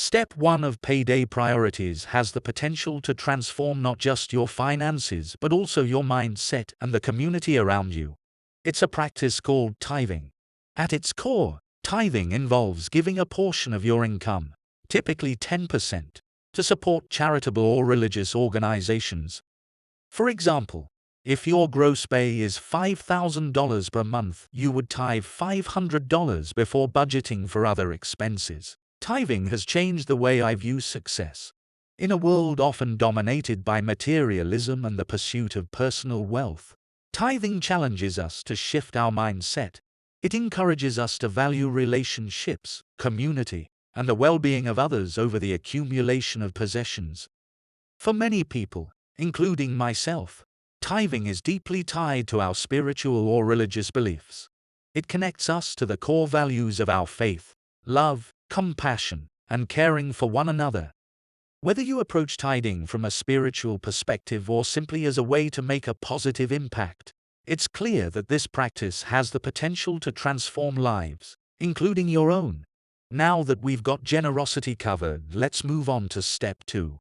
Step 1 of Payday Priorities has the potential to transform not just your finances but also your mindset and the community around you. It's a practice called tithing. At its core, tithing involves giving a portion of your income, typically 10%, to support charitable or religious organizations. For example, if your gross pay is $5,000 per month, you would tithe $500 before budgeting for other expenses. Tithing has changed the way I view success. In a world often dominated by materialism and the pursuit of personal wealth, tithing challenges us to shift our mindset. It encourages us to value relationships, community, and the well-being of others over the accumulation of possessions. For many people, including myself, tithing is deeply tied to our spiritual or religious beliefs. It connects us to the core values of our faith: love, compassion, and caring for one another. Whether you approach tithing from a spiritual perspective or simply as a way to make a positive impact, it's clear that this practice has the potential to transform lives, including your own. Now that we've got generosity covered, let's move on to step 2.